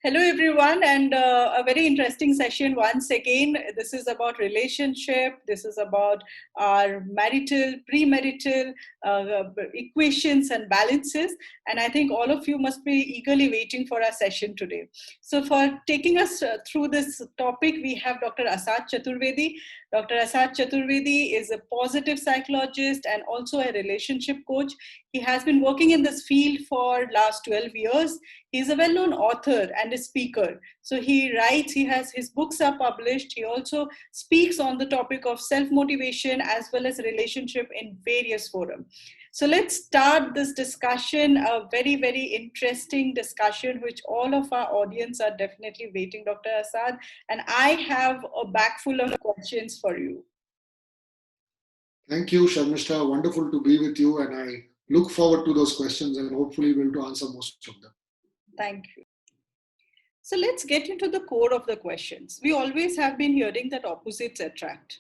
Hello, everyone, and a very interesting session once again. This is about relationship. This is about our marital, premarital equations and balances. And I think all of you must be eagerly waiting for our session today. So, for taking us through this topic, we have Dr. Asad Chaturvedi. Dr. Asad Chaturvedi is a positive psychologist and also a relationship coach. He has been working in this field for last 12 years. He's a well-known author and a speaker. So he writes, his books are published. He also speaks on the topic of self-motivation as well as relationship in various forums. So let's start this discussion, a very, very interesting discussion, which all of our audience are definitely waiting, Dr. Asad. And I have a bag full of questions for you. Thank you, Sharmishta. Wonderful to be with you. And I look forward to those questions and hopefully be able to answer most of them. Thank you. So let's get into the core of the questions. We always have been hearing that opposites attract,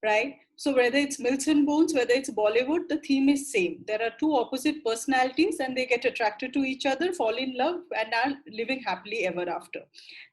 right? So whether it's Mills and Bones, whether it's Bollywood, the theme is same. There are two opposite personalities and they get attracted to each other, fall in love, and are living happily ever after.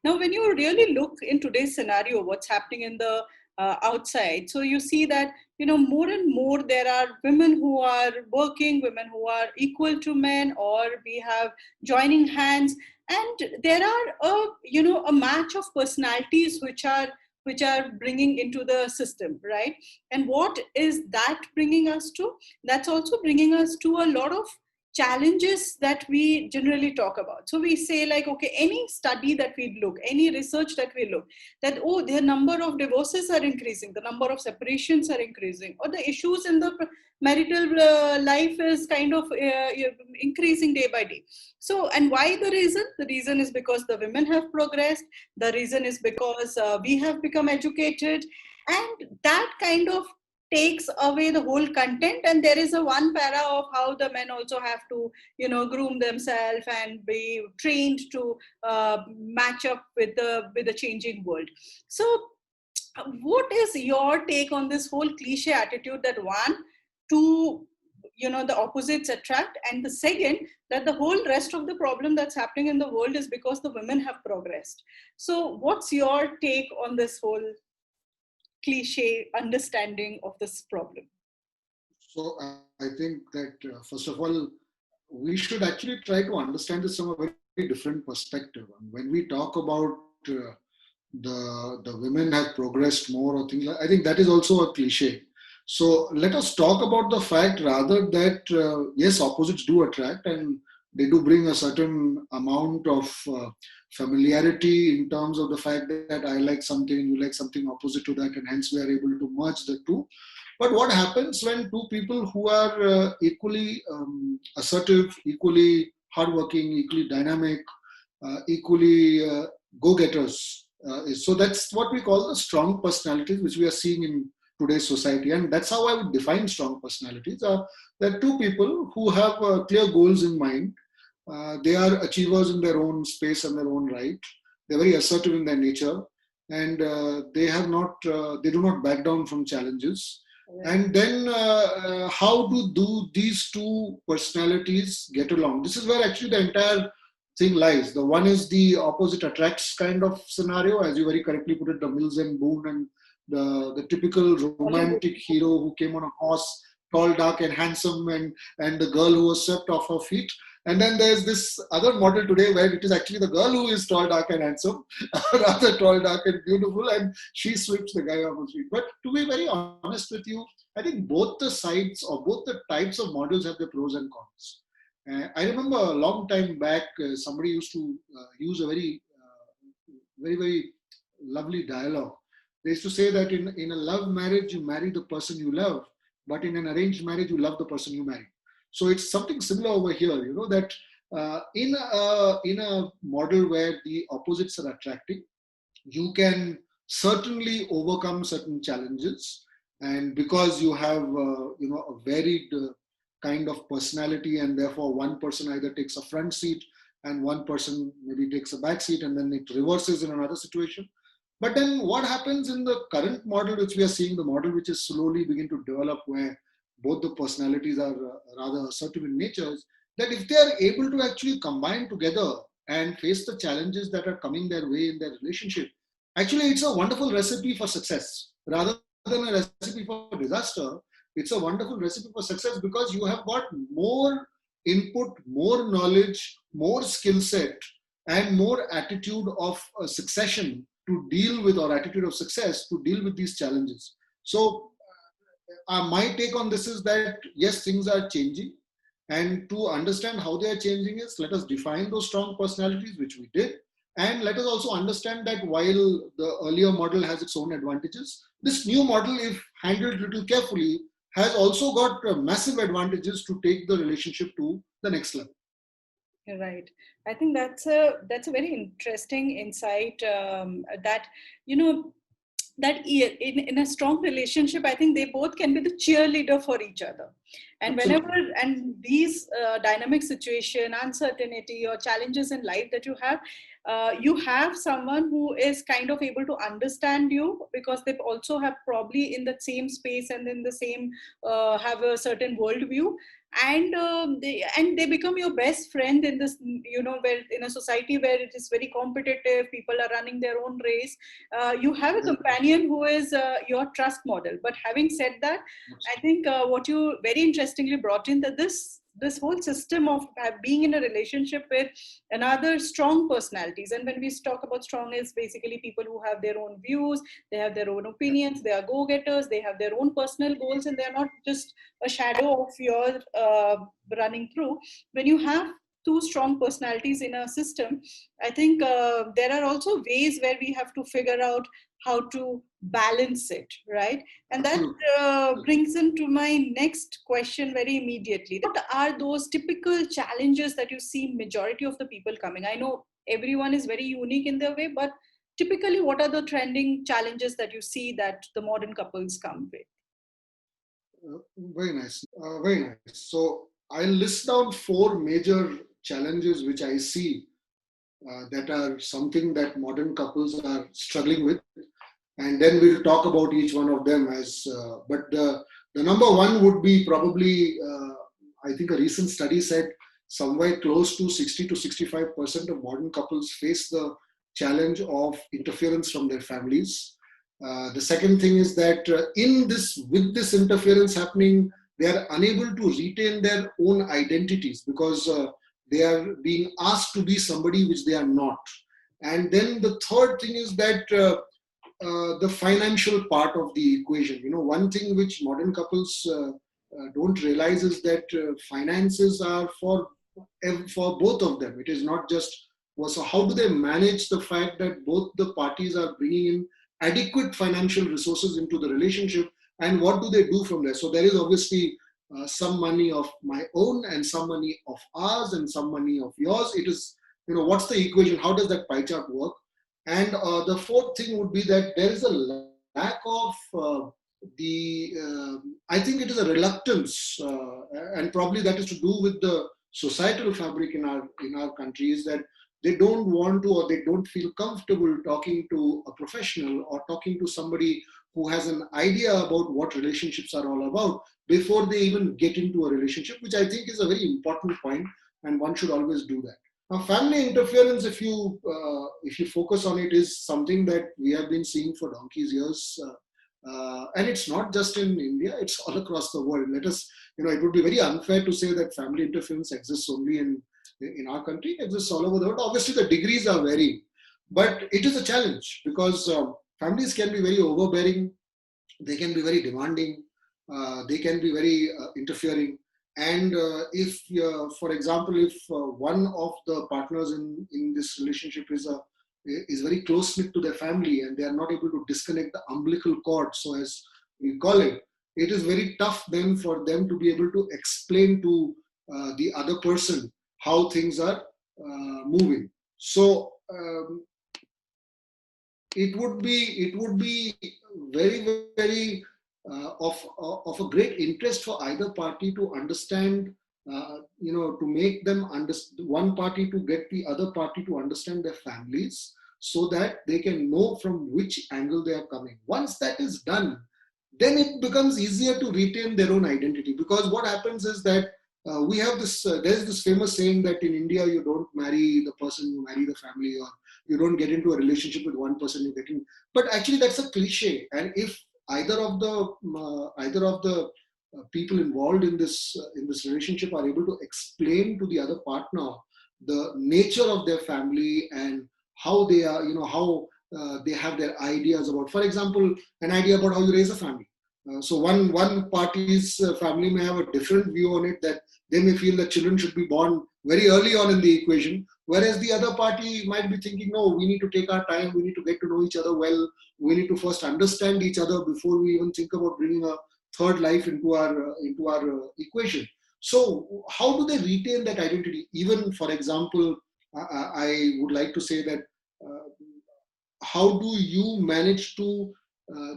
Now, when you really look in today's scenario, what's happening in the outside, so you see that more and more there are women who are working, women who are equal to men, or we have joining hands, and there are a match of personalities which are bringing into the system, right? And what is that bringing us to? That's also bringing us to a lot of challenges that we generally talk about. So we say, like, okay, any study that we look, any research that we look, that the number of divorces are increasing, the number of separations are increasing, or the issues in the marital life is kind of increasing day by day. So, and why the reason? The reason is because the women have progressed. The reason is because we have become educated, and that kind of takes away the whole content. And there is a one para of how the men also have to groom themselves and be trained to match up with the changing world. So what is your take on this whole cliche attitude that one, two, the opposites attract, and the second, that the whole rest of the problem that's happening in the world is because the women have progressed? So what's your take on this whole cliche understanding of this problem? So I think that first of all, we should actually try to understand this from a very different perspective. And when we talk about the women have progressed more or things like, I think that is also a cliche. So let us talk about the fact rather that yes, opposites do attract and they do bring a certain amount of familiarity in terms of the fact that I like something, you like something opposite to that, and hence we are able to merge the two. But what happens when two people who are equally assertive, equally hardworking, equally dynamic, equally go-getters? So that's what we call the strong personalities, which we are seeing in today's society. And that's how I would define strong personalities. There are two people who have clear goals in mind. They are achievers in their own space and their own right. They're very assertive in their nature. And they do not back down from challenges. And then how do these two personalities get along? This is where actually the entire thing lies. The one is the opposite attracts kind of scenario, as you very correctly put it, the Mills and Boone, and the typical romantic hero who came on a horse, tall, dark, and handsome, and the girl who was swept off her feet. And then there's this other model today where it is actually the girl who is tall, dark, and handsome, rather tall, dark, and beautiful, and she sweeps the guy off his feet. But to be very honest with you, I think both the sides or both the types of models have their pros and cons. I remember a long time back, somebody used to use a very, very lovely dialogue. They used to say that in a love marriage, you marry the person you love, but in an arranged marriage, you love the person you marry. So it's something similar over here, that in a model where the opposites are attracting, you can certainly overcome certain challenges. And because you have, a varied kind of personality, and therefore one person either takes a front seat and one person maybe takes a back seat, and then it reverses in another situation. But then what happens in the current model, which we are seeing, the model which is slowly beginning to develop, where both the personalities are rather assertive in nature, that if they are able to actually combine together and face the challenges that are coming their way in their relationship, actually it's a wonderful recipe for success. Rather than a recipe for disaster, it's a wonderful recipe for success because you have got more input, more knowledge, more skill set, and more attitude of succession to deal with, or attitude of success to deal with these challenges. So my take on this is that yes, things are changing, and to understand how they are changing is, let us define those strong personalities, which we did, and let us also understand that while the earlier model has its own advantages, this new model, if handled little carefully, has also got massive advantages to take the relationship to the next level. Right. I think that's a very interesting insight. That you know that in a strong relationship, I think they both can be the cheerleader for each other. And whenever Absolutely. and these dynamic situation, uncertainty or challenges in life that you have someone who is kind of able to understand you, because they also have probably in the same space and in the same have a certain worldview, and they become your best friend in this, where in a society where it is very competitive, people are running their own race. You have a companion who is your trust model. But having said that, I think what you very interestingly brought in, that this whole system of being in a relationship with another strong personalities. And when we talk about strong, is basically people who have their own views, they have their own opinions, they are go-getters, they have their own personal goals, and they are not just a shadow of your running through. When you have two strong personalities in a system, I think there are also ways where we have to figure out how to balance it, right? And that Absolutely. brings into my next question very immediately. What are those typical challenges that you see majority of the people coming? I know everyone is very unique in their way, but typically what are the trending challenges that you see that the modern couples come with? Very nice. Very nice. So I'll list down four major challenges which I see that are something that modern couples are struggling with, and then we'll talk about each one of them. But the number one would be probably, I think a recent study said somewhere close to 60 to 65% of modern couples face the challenge of interference from their families. The second thing is that with this interference happening, they are unable to retain their own identities because they are being asked to be somebody which they are not. And then the third thing is that the financial part of the equation. One thing which modern couples don't realize is that finances are for both of them. It is not just, well, so how do they manage the fact that both the parties are bringing in adequate financial resources into the relationship, and what do they do from there? So there is obviously some money of my own and some money of ours and some money of yours. It is, what's the equation? How does that pie chart work? And the fourth thing would be that there is a lack of I think it is a reluctance, and probably that is to do with the societal fabric in our country, is that they don't want to, or they don't feel comfortable talking to a professional or talking to somebody who has an idea about what relationships are all about before they even get into a relationship, which I think is a very important point, and one should always do that. Now, family interference, if you focus on it, is something that we have been seeing for donkey's years, and it's not just in India; it's all across the world. It would be very unfair to say that family interference exists only in our country. It exists all over the world. Obviously, the degrees are varying, but it is a challenge because families can be very overbearing, they can be very demanding, they can be very interfering. And if, for example, if one of the partners in this relationship is very close knit to their family and they are not able to disconnect the umbilical cord, so as we call it, it is very tough then for them to be able to explain to the other person how things are moving. So it would be very, very of a great interest for either party to understand, to make them understand, one party to get the other party to understand their families, so that they can know from which angle they are coming. Once that is done, then it becomes easier to retain their own identity. Because what happens is that we have this, there's this famous saying that in India, you don't marry the person, you marry the family, or you don't get into a relationship with one person, you get in. But actually, that's a cliche. And if either of the people involved in this relationship are able to explain to the other partner the nature of their family and how they are, how they have their ideas about, for example, an idea about how you raise a family. So one party's family may have a different view on it, that they may feel that children should be born very early on in the equation, whereas the other party might be thinking, no, we need to take our time, we need to get to know each other well, we need to first understand each other before we even think about bringing a third life into our equation. So how do they retain that identity? Even, for example, I would like to say that uh, how do you manage to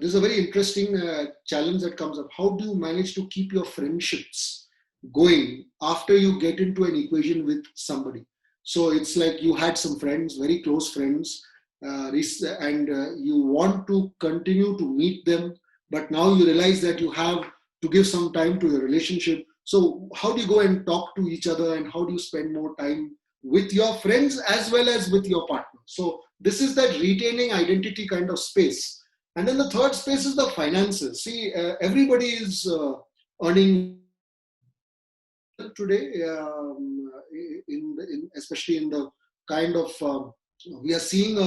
there's a very interesting challenge that comes up. How do you manage to keep your friendships going after you get into an equation with somebody? So it's like you had some friends, very close friends, and you want to continue to meet them, but now you realize that you have to give some time to your relationship. So how do you go and talk to each other, and how do you spend more time with your friends as well as with your partner? So this is that retaining identity kind of space. And then the third space is the finances. See, everybody is earning today, especially in the kind of we are seeing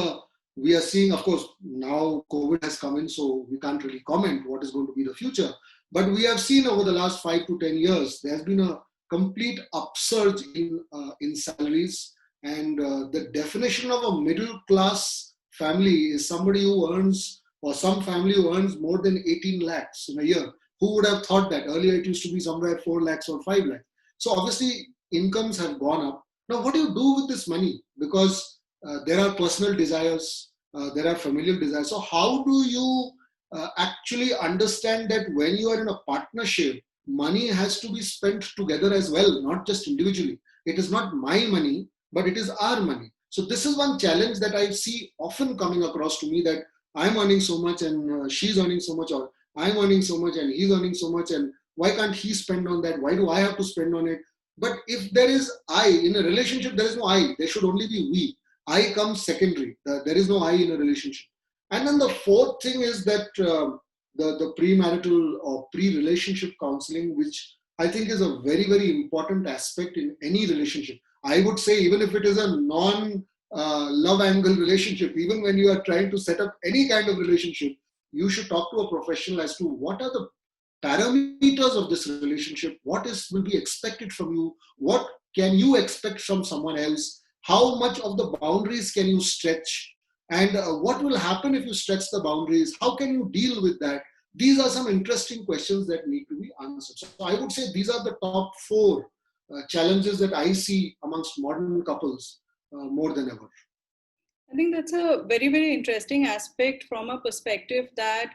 of course, now COVID has come in, so we can't really comment what is going to be the future. But we have seen over the last 5 to 10 years, there has been a complete upsurge in salaries, and the definition of a middle class family is somebody who earns, or some family who earns more than 18 lakhs in a year. Who would have thought that? Earlier it used to be somewhere 4 lakhs or 5 lakhs. So obviously incomes have gone up. Now what do you do with this money? Because there are personal desires, there are familial desires. So how do you actually understand that when you are in a partnership, money has to be spent together as well, not just individually. It is not my money, but it is our money. So this is one challenge that I see often coming across to me, that I'm earning so much and she's earning so much, or I'm earning so much and he's earning so much, and why can't he spend on that? Why do I have to spend on it? But if there is I in a relationship, there is no I. There should only be we. I comes secondary. There is no I in a relationship. And then the fourth thing is that the premarital or pre-relationship counseling, which I think is a very, very important aspect in any relationship. I would say, even if it is a non-love angle relationship, even when you are trying to set up any kind of relationship, you should talk to a professional as to what are the parameters of this relationship, what is will be expected from you, what can you expect from someone else, how much of the boundaries can you stretch, and what will happen if you stretch the boundaries, how can you deal with that? These are some interesting questions that need to be answered. So I would say these are the top four challenges that I see amongst modern couples more than ever. I think that's a very, very interesting aspect from a perspective that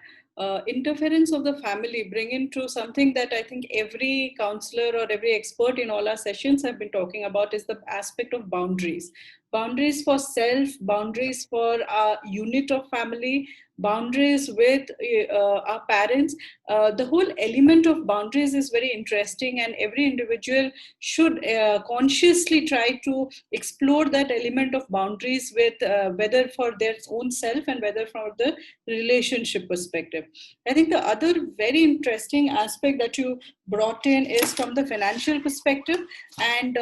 interference of the family bring into something that I think every counselor or every expert in all our sessions have been talking about, is the aspect of boundaries. Boundaries for self, boundaries for our unit of family, boundaries with our parents. The whole element of boundaries is very interesting, and every individual should consciously try to explore that element of boundaries with whether for their own self and whether from the relationship perspective. I think the other very interesting aspect that you brought in is from the financial perspective. And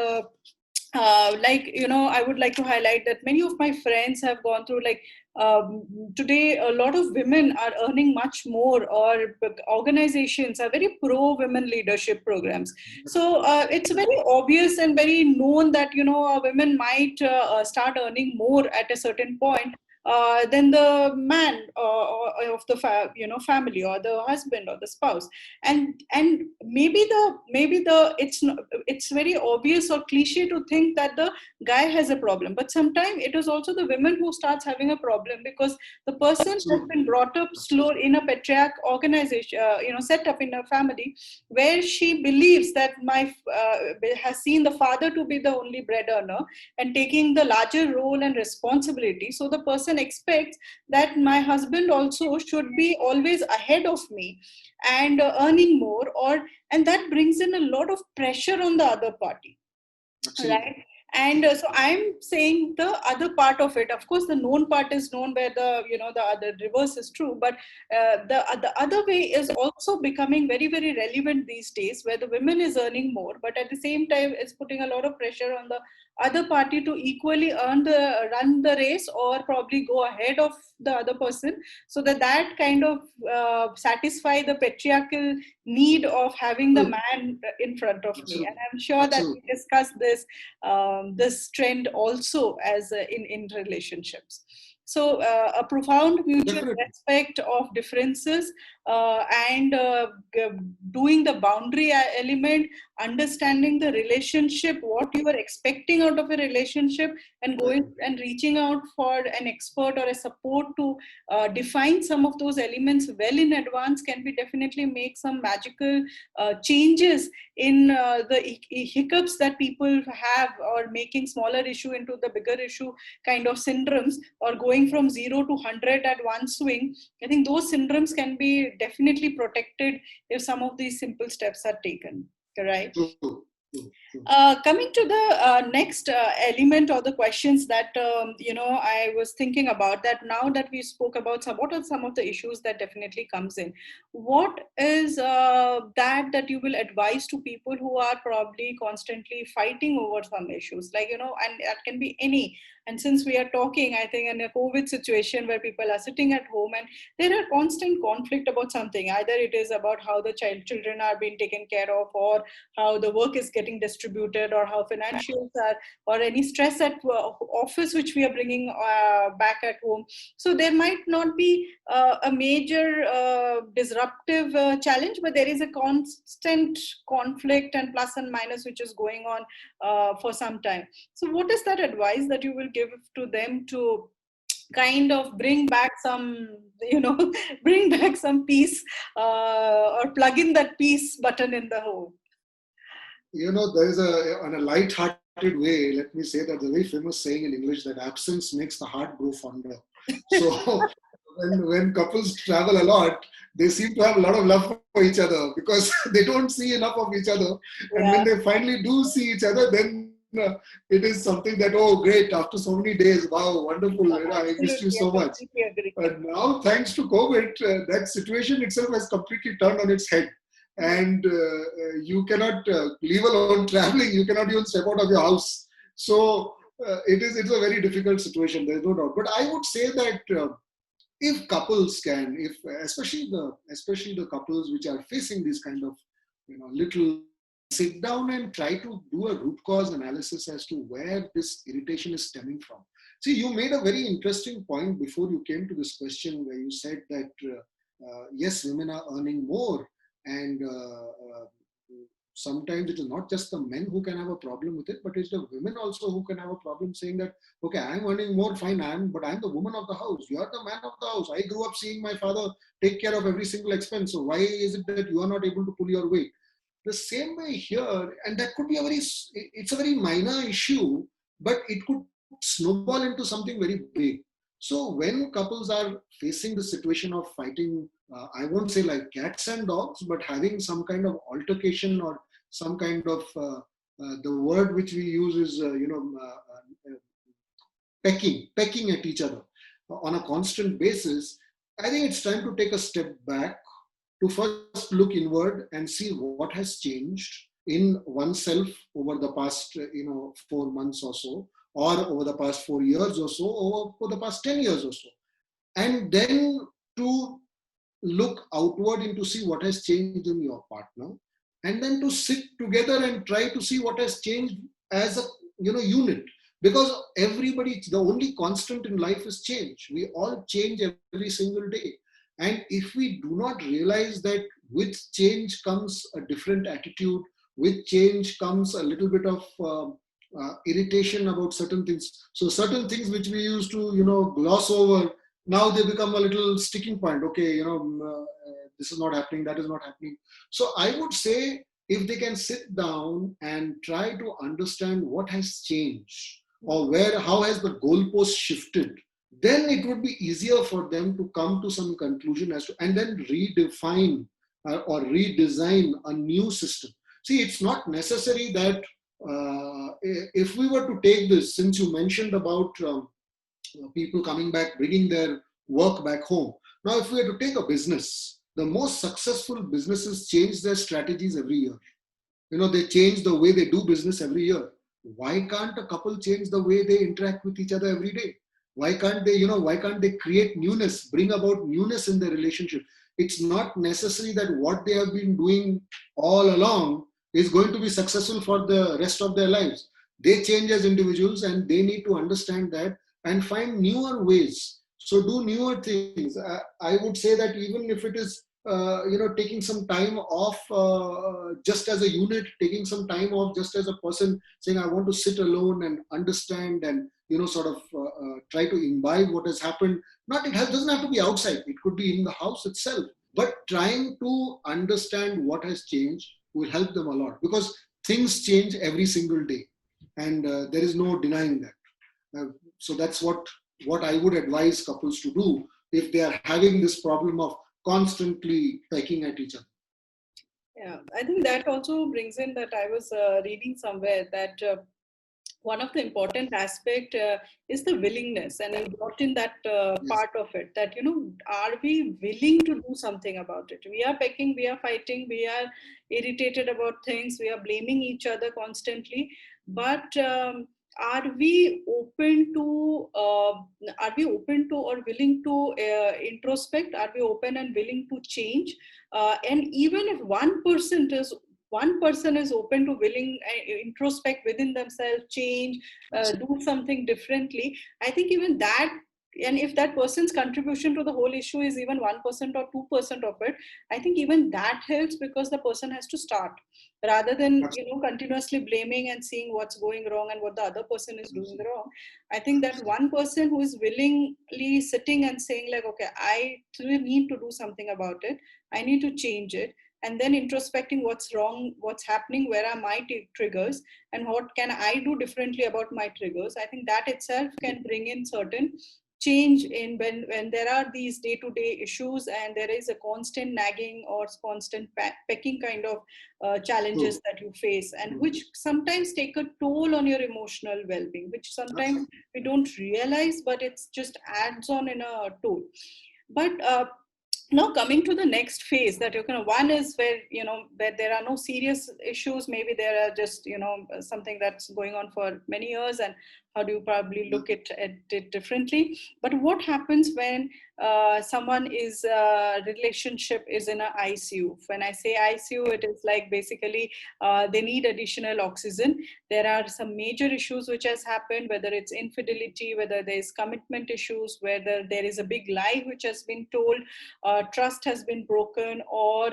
I would like to highlight that many of my friends have gone through, today a lot of women are earning much more, or organizations are very pro women leadership programs. So it's very obvious and very known that women might start earning more at a certain point than the man of the family, or the husband or the spouse. And maybe the it's very obvious or cliche to think that the guy has a problem, but sometimes it is also the women who starts having a problem, because the person has been brought up slow in a patriarch organization, set up in a family where she believes that my has seen the father to be the only bread earner and taking the larger role and responsibility. So the person woman expects that my husband also should be always ahead of me and earning more, and that brings in a lot of pressure on the other party. Absolutely. Right. And so I'm saying the other part of it, of course the known part is known, where the other reverse is true, but the other way is also becoming very, very relevant these days, where the women is earning more, but at the same time is putting a lot of pressure on the other party to equally run the race, or probably go ahead of the other person, so that kind of satisfy the patriarchal need of having the man in front of me. And Absolutely. I'm sure that we Absolutely. discuss this trend also as in relationships. So a profound mutual Definitely. respect of differences, and doing the boundary element, understanding the relationship, what you are expecting out of a relationship, and going and reaching out for an expert or a support to define some of those elements well in advance, can be definitely make some magical changes in the hiccups that people have, or making smaller issue into the bigger issue kind of syndromes, or going from 0 to 100 at one swing. I think those syndromes can be definitely protected if some of these simple steps are taken. Right. True. True. True. Coming to the next element, or the questions that I was thinking about, that now that we spoke about what are some of the issues that definitely comes in, what is that you will advise to people who are probably constantly fighting over some issues, like, and that can be any. And since we are talking, I think, in a COVID situation where people are sitting at home and there are constant conflict about something, either it is about how the children are being taken care of, or how the work is getting distributed, or how financials are, or any stress at office which we are bringing back at home. So there might not be a major disruptive challenge, but there is a constant conflict and plus and minus which is going on for some time. So what is that advice that you will give to them to kind of bring back some, bring back some peace, or plug in that peace button in the home? There is on a light-hearted way, let me say that the very famous saying in English that absence makes the heart grow fonder. So when couples travel a lot, they seem to have a lot of love for each other because they don't see enough of each other. And Yeah. when they finally do see each other, then it is something that, oh, great, after so many days, wow, wonderful, I missed you so much. But now, thanks to COVID, that situation itself has completely turned on its head. And you cannot leave alone traveling, you cannot even step out of your house. So it's a very difficult situation, there's no doubt. But I would say that if couples can, if especially the couples which are facing these kind of little, sit down and try to do a root cause analysis as to where this irritation is stemming from. See, you made a very interesting point before you came to this question, where you said that yes, women are earning more, and sometimes it is not just the men who can have a problem with it, but it's the women also who can have a problem, saying that, okay, I'm earning more, fine, but I'm the woman of the house. You're the man of the house. I grew up seeing my father take care of every single expense. So why is it that you are not able to pull your weight? The same way here, and that could be it's a very minor issue, but it could snowball into something very big. So when couples are facing the situation of fighting, I won't say like cats and dogs, but having some kind of altercation, or some kind of, the word which we use is, pecking at each other on a constant basis, I think it's time to take a step back, to first look inward and see what has changed in oneself over the past 4 months or so, or over the past 4 years or so, or over the past 10 years or so. And then to look outward and to see what has changed in your partner, and then to sit together and try to see what has changed as a unit. Because the only constant in life is change. We all change every single day. And if we do not realize that with change comes a different attitude, with change comes a little bit of irritation about certain things. So certain things which we used to, gloss over, now they become a little sticking point. Okay, this is not happening, that is not happening. So I would say, if they can sit down and try to understand what has changed, or how has the goalpost shifted, then it would be easier for them to come to some conclusion as to, and then redefine or redesign a new system. See, it's not necessary that if we were to take this, since you mentioned about people coming back, bringing their work back home. Now, if we were to take a business, the most successful businesses change their strategies every year. They change the way they do business every year. Why can't a couple change the way they interact with each other every day? Why can't they create newness, bring about newness in their relationship? It's not necessary that what they have been doing all along is going to be successful for the rest of their lives. They change as individuals, and they need to understand that and find newer ways. So do newer things. I would say that even if it is taking some time off just as a unit, taking some time off just as a person, saying I want to sit alone and understand and sort of try to imbibe what has happened. Doesn't have to be outside, it could be in the house itself, but trying to understand what has changed will help them a lot, because things change every single day, and there is no denying that. So that's what I would advise couples to do if they are having this problem of constantly pecking at each other. Yeah, I think that also brings in that I was reading somewhere that one of the important aspect is the willingness, and you brought in that Yes. part of it, that are we willing to do something about it? We are pecking, we are fighting, we are irritated about things, we are blaming each other constantly, but are we open to or willing to introspect? Are we open and willing to change? And even if one person is open to willing introspect within themselves, change, do something differently, I think even that, and if that person's contribution to the whole issue is even 1% or 2% of it, I think even that helps, because the person has to start, rather than continuously blaming and seeing what's going wrong and what the other person is doing wrong. I think that one person who is willingly sitting and saying like, okay, I really need to do something about it, I need to change it, and then introspecting what's wrong, what's happening, where are my triggers, and what can I do differently about my triggers. I think that itself can bring in certain change in when there are these day-to-day issues and there is a constant nagging or constant pecking kind of challenges that you face, and which sometimes take a toll on your emotional well-being, which sometimes we don't realize, but it's just adds on in a toll. But now coming to the next phase, that one is where where there are no serious issues, maybe there are just something that's going on for many years, and how do you probably look at it differently. But what happens when someone is relationship is in a ICU? When I say ICU, it is like basically they need additional oxygen. There are some major issues which has happened, whether it's infidelity, whether there is commitment issues, whether there is a big lie which has been told, trust has been broken, or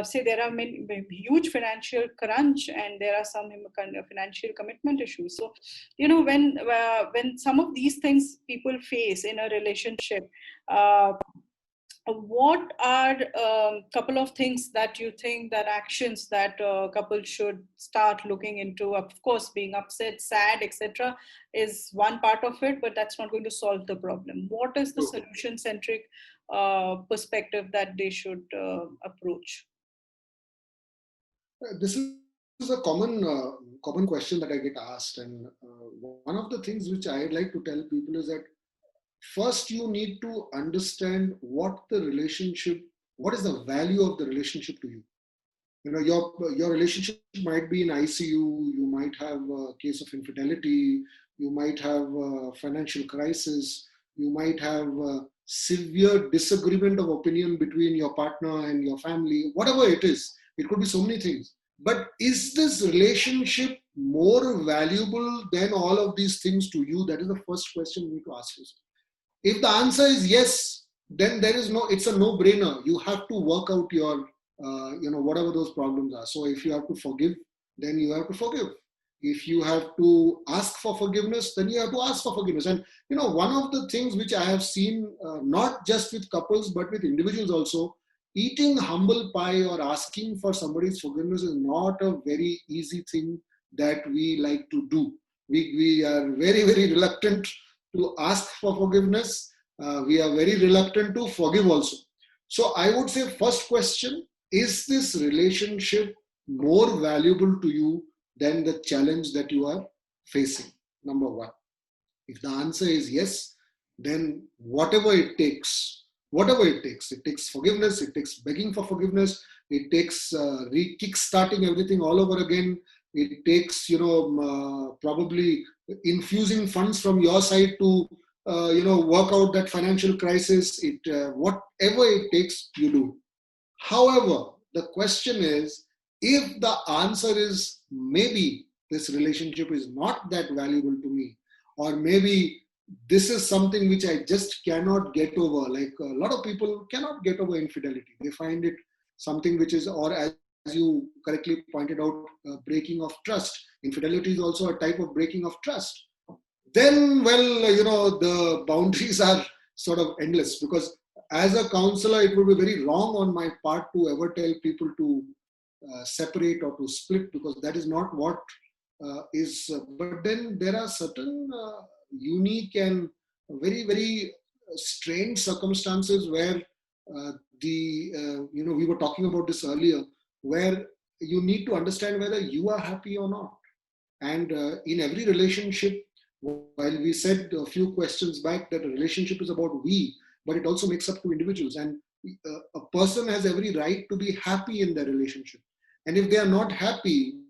say there are many huge financial crunch, and there are some kind of financial commitment issues. So when some of these things people face in a relationship, what are couple of things that you think that actions that couples should start looking into? Of course, being upset, sad, etc. is one part of it, but that's not going to solve the problem. What is the solution centric perspective that they should approach? This is a common question that I get asked, and one of the things which I'd like to tell people is that first you need to understand what is the value of the relationship to you. Your relationship might be in ICU, you might have a case of infidelity, you might have a financial crisis, you might have a severe disagreement of opinion between your partner and your family, whatever it is. It could be so many things. But is this relationship more valuable than all of these things to you? That is the first question you need to ask yourself. If the answer is yes, then it's a no-brainer. You have to work out your, whatever those problems are. So if you have to forgive, then you have to forgive. If you have to ask for forgiveness, then you have to ask for forgiveness. And, one of the things which I have seen, not just with couples, but with individuals also, eating humble pie or asking for somebody's forgiveness is not a very easy thing that we like to do. We are very, very reluctant to ask for forgiveness. We are very reluctant to forgive also. So I would say first question, is this relationship more valuable to you than the challenge that you are facing? Number one. If the answer is yes, then it takes forgiveness, it takes begging for forgiveness, it takes kick-starting everything all over again. It takes, probably infusing funds from your side to, work out that financial crisis. Whatever it takes, you do. However, the question is, if the answer is maybe this relationship is not that valuable to me, or maybe this is something which I just cannot get over. Like a lot of people cannot get over infidelity. They find it something which is, or as you correctly pointed out, breaking of trust. Infidelity is also a type of breaking of trust. Then, the boundaries are sort of endless, because as a counselor, it would be very wrong on my part to ever tell people to separate or to split, because that is not what is. But then there are certain unique and very, very strange circumstances where we were talking about this earlier, where you need to understand whether you are happy or not. And in every relationship, while we said a few questions back that a relationship is about we, but it also makes up to individuals. And a person has every right to be happy in their relationship. And if they are not happy,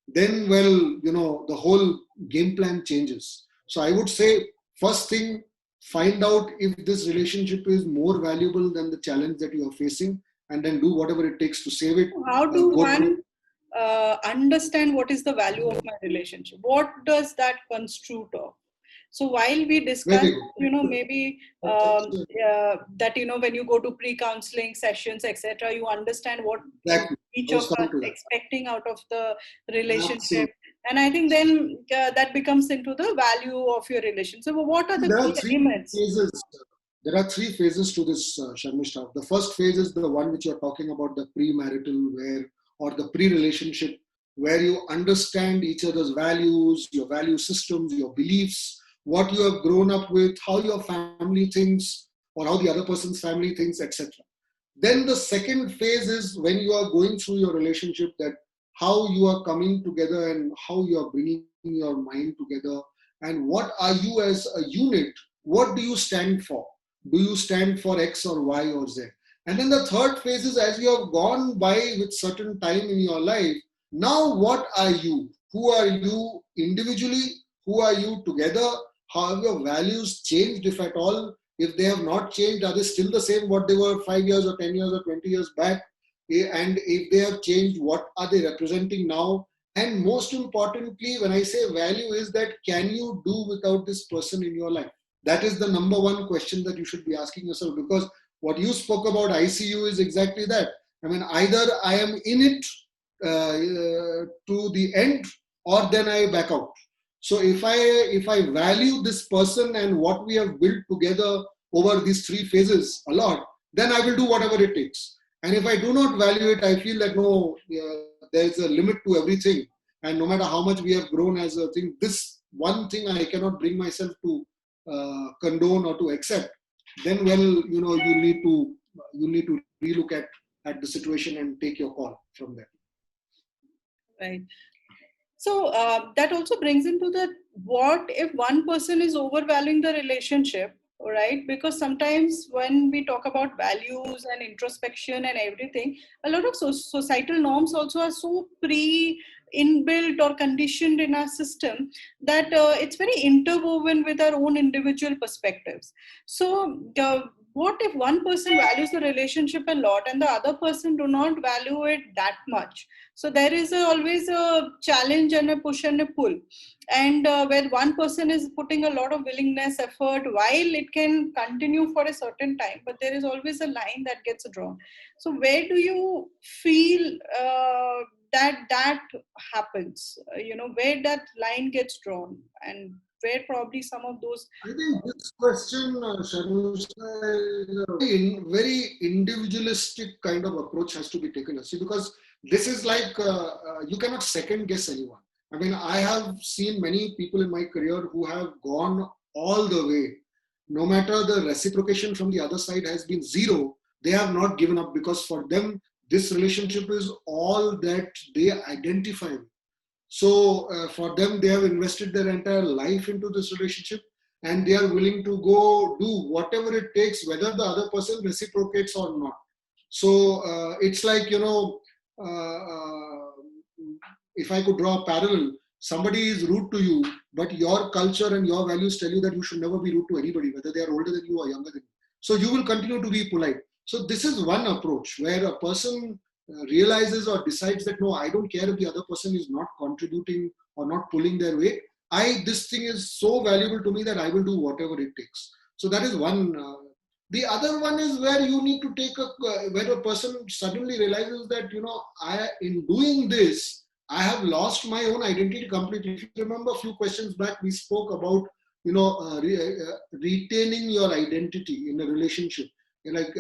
then, the whole game plan changes. So I would say, first thing, find out if this relationship is more valuable than the challenge that you are facing, and then do whatever it takes to save it. How do one understand what is the value of my relationship? What does that construe of? So while we discuss, maybe that, when you go to pre-counseling sessions, etc., you understand what each of us expecting out of the relationship. Absolutely. And I think then that becomes into the value of your relationship. So what are the key elements? There are three phases to this, Sharmishta. The first phase is the one which you're talking about, the pre-marital or the pre-relationship, where you understand each other's values, your value systems, your beliefs, what you have grown up with, how your family thinks, or how the other person's family thinks, etc. Then the second phase is when you are going through your relationship, that how you are coming together and how you are bringing your mind together, and what are you as a unit, what do you stand for? Do you stand for X or Y or Z? And then the third phase is, as you have gone by with certain time in your life, now what are you? Who are you individually? Who are you together? How have your values changed, if at all? If they have not changed, are they still the same what they were 5 years or 10 years or 20 years back? And if they have changed, what are they representing now? And most importantly, when I say value, is that can you do without this person in your life? That is the number one question that you should be asking yourself, because what you spoke about ICU is exactly that. I mean, either I am in it to the end, or then I back out. So if I value this person and what we have built together over these three phases a lot, then I will do whatever it takes. And if I do not value it, I feel that no, there's a limit to everything. And no matter how much we have grown as a thing, this one thing I cannot bring myself to condone or to accept. Then, you need to relook at the situation and take your call from there. Right. So that also brings into the, what if one person is overvaluing the relationship, right? Because sometimes when we talk about values and introspection and everything, a lot of societal norms also are so inbuilt or conditioned in our system that it's very interwoven with our own individual perspectives. So what if one person values the relationship a lot and the other person do not value it that much? So there is always a challenge and a push and a pull. And where one person is putting a lot of willingness, effort, while it can continue for a certain time, but there is always a line that gets drawn. So where do you feel that happens? Where that line gets drawn, and where probably some of those... I think this question, Shanush, very individualistic kind of approach has to be taken. See, because this is like, you cannot second guess anyone. I mean, I have seen many people in my career who have gone all the way. No matter the reciprocation from the other side has been zero, they have not given up, because for them, this relationship is all that they identify with. So for them, they have invested their entire life into this relationship, and they are willing to go do whatever it takes, whether the other person reciprocates or not. So it's like, if I could draw a parallel, somebody is rude to you, but your culture and your values tell you that you should never be rude to anybody, whether they are older than you or younger than you. So you will continue to be polite. So this is one approach where a person realizes or decides that, no, I don't care if the other person is not contributing or not pulling their weight. This thing is so valuable to me that I will do whatever it takes. So that is one. The other one is where you need to take where a person suddenly realizes that, in doing this, I have lost my own identity completely. If you remember a few questions back, we spoke about, retaining your identity in a relationship. Like,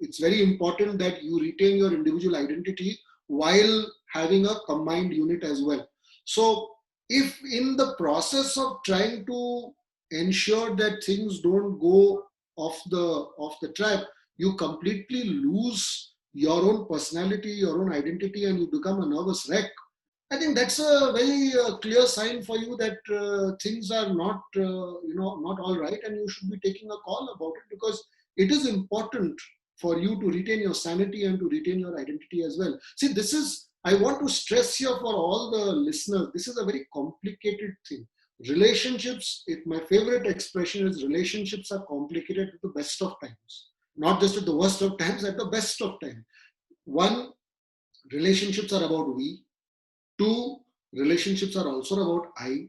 it's very important that you retain your individual identity while having a combined unit as well. So if in the process of trying to ensure that things don't go off the track, you completely lose your own personality, your own identity, and you become a nervous wreck, I think that's a very clear sign for you that things are not, not all right, and you should be taking a call about it, because it is important for you to retain your sanity and to retain your identity as well. See, I want to stress here for all the listeners, this is a very complicated thing. Relationships, my favorite expression is, relationships are complicated at the best of times, not just at the worst of times, at the best of times. One, relationships are about we. Two, relationships are also about I.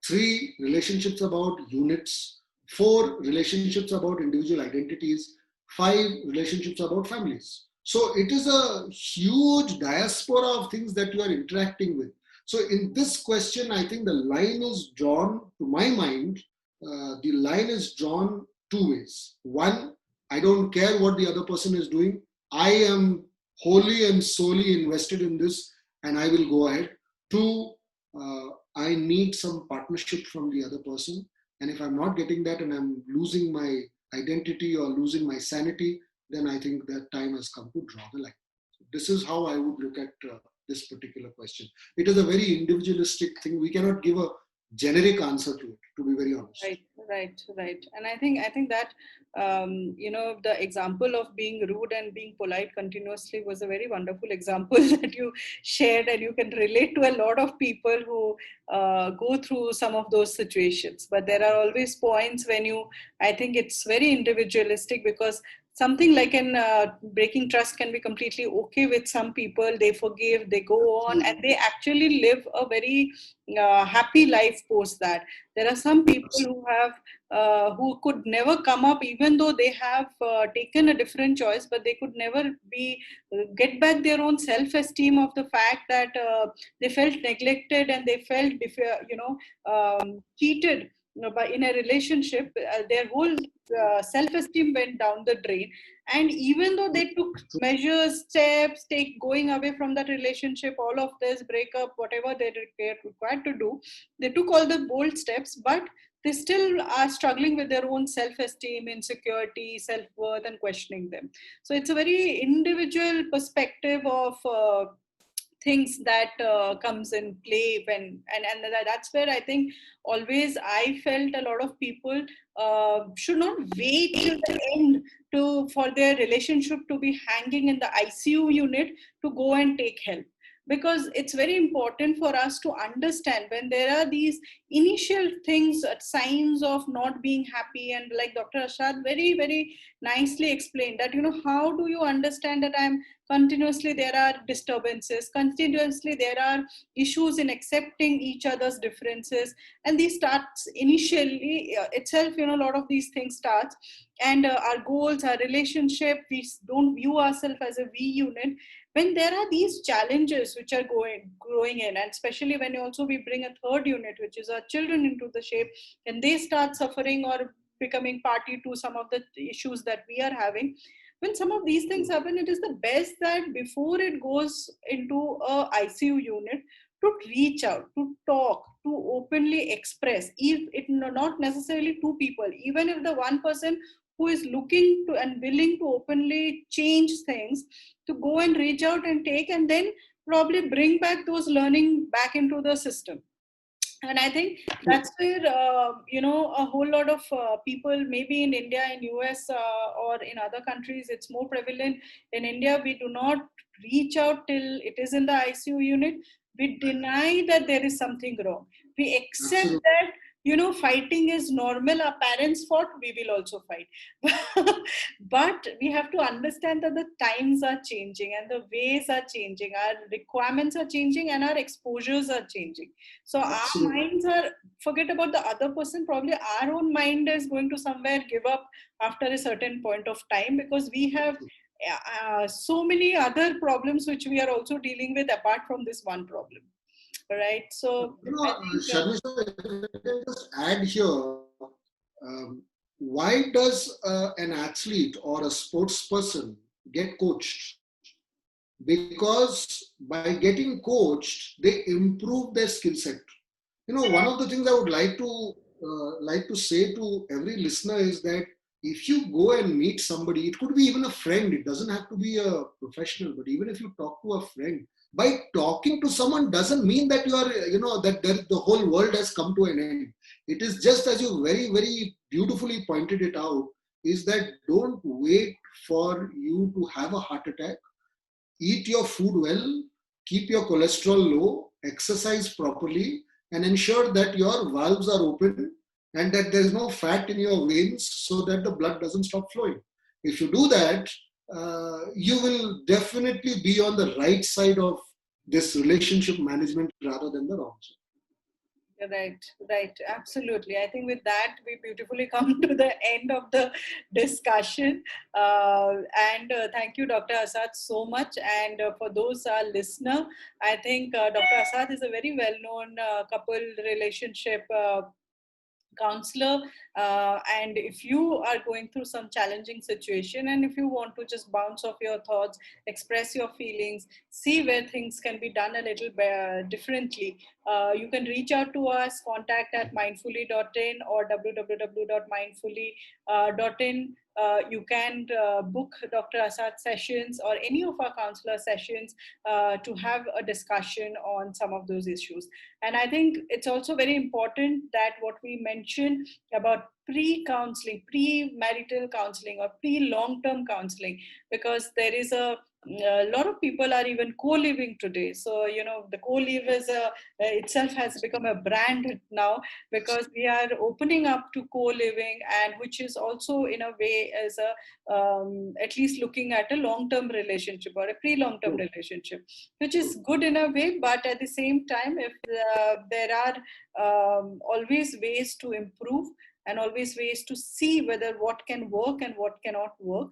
Three, relationships about units. Four, relationships about individual identities. Five, relationships about families. So it is a huge diaspora of things that you are interacting with. So in this question, I think the line is drawn, to my mind, the line is drawn two ways. One, I don't care what the other person is doing. I am wholly and solely invested in this, and I will go ahead. Two, I need some partnership from the other person. And if I'm not getting that and I'm losing my identity or losing my sanity, then I think that time has come to draw the line. So this is how I would look at this particular question. It is a very individualistic thing. We cannot give a generic answer to it, to be very honest. Right. And I think that the example of being rude and being polite continuously was a very wonderful example that you shared, and you can relate to a lot of people who go through some of those situations. But there are always points when I think it's very individualistic, because something like an breaking trust can be completely okay with some people. They forgive, they go on, and they actually live a very happy life post that. There are some people who could never come up, even though they have taken a different choice, but they could never get back their own self-esteem of the fact that they felt neglected, and they felt cheated in a relationship. Their whole self-esteem went down the drain, and even though they took measures, steps, going away from that relationship, all of this breakup, whatever they required to do, they took all the bold steps, but they still are struggling with their own self-esteem, insecurity, self-worth, and questioning them. So it's a very individual perspective of things that comes in play and that's where I think always I felt a lot of people should not wait till the end for their relationship to be hanging in the ICU unit to go and take help, because it's very important for us to understand when there are these initial things, signs of not being happy. And like Dr. Ashad very, very nicely explained that, how do you understand that I'm continuously there are disturbances, continuously there are issues in accepting each other's differences, and these starts initially itself, a lot of these things starts, and our goals, our relationship, we don't view ourselves as a we unit. When there are these challenges which are growing in, and especially when also we bring a third unit, which is our children, into the shape, and they start suffering or becoming party to some of the issues that we are having, when some of these things happen, it is the best that before it goes into a ICU unit, to reach out, to talk, to openly express, if it not necessarily two people, even if the one person who is looking to and willing to openly change things, to go and reach out and take, and then probably bring back those learning back into the system. And I think that's where a whole lot of people, maybe in India, in US, or in other countries it's more prevalent. In India we do not reach out till it is in the ICU unit. We deny that there is something wrong. We accept Absolutely. that fighting is normal. Our parents fought, we will also fight. But we have to understand that the times are changing and the ways are changing, our requirements are changing, and our exposures are changing. So our Absolutely. minds are, forget about the other person, probably our own mind is going to somewhere give up after a certain point of time, because we have so many other problems which we are also dealing with apart from this one problem, right? So I think Sharmisha, if I can just add here, why does an athlete or a sports person get coached? Because by getting coached, they improve their skill set. One of the things I would like to say to every listener is that if you go and meet somebody, it could be even a friend, it doesn't have to be a professional, but even if you talk to a friend, by talking to someone doesn't mean that you are, that the whole world has come to an end. It is just as you very, very beautifully pointed it out, is that don't wait for you to have a heart attack. Eat your food well, keep your cholesterol low, exercise properly, and ensure that your valves are open and that there is no fat in your veins so that the blood doesn't stop flowing. If you do that, you will definitely be on the right side of this relationship management rather than the wrong side. right, right, absolutely. I think with that, we beautifully come to the end of the discussion. And thank you, Dr. Asad, so much. And for those listener, I think Dr. Asad is a very well-known couple relationship counselor, and if you are going through some challenging situation, and if you want to just bounce off your thoughts, express your feelings, see where things can be done a little differently, you can reach out to us, contact at mindfully.in or www.mindfully.in. You can book Dr. Asad sessions or any of our counselor sessions to have a discussion on some of those issues. And I think it's also very important that what we mentioned about pre-counseling, pre-marital counseling, or pre-long-term counseling, because there is a lot of people are even co-living today. So the co-live is itself has become a brand now, because we are opening up to co-living, and which is also in a way as a at least looking at a long-term relationship or a pre-long-term relationship, which is good in a way. But at the same time, if there are always ways to improve, and always ways to see whether what can work and what cannot work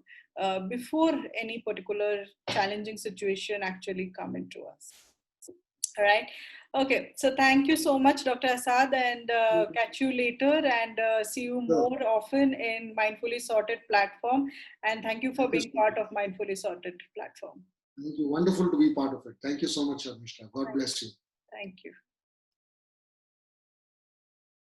before any particular challenging situation actually come into us. All right. Okay. So thank you so much, Dr. Asad, and catch you later, and see you Sure. more often in Mindfully Sorted platform. And thank you for Thank you being so part much. of Mindfully Sorted platform. Thank you. Wonderful to be part of it. Thank you so much, Sharmisha. God Thank, bless you. thank you.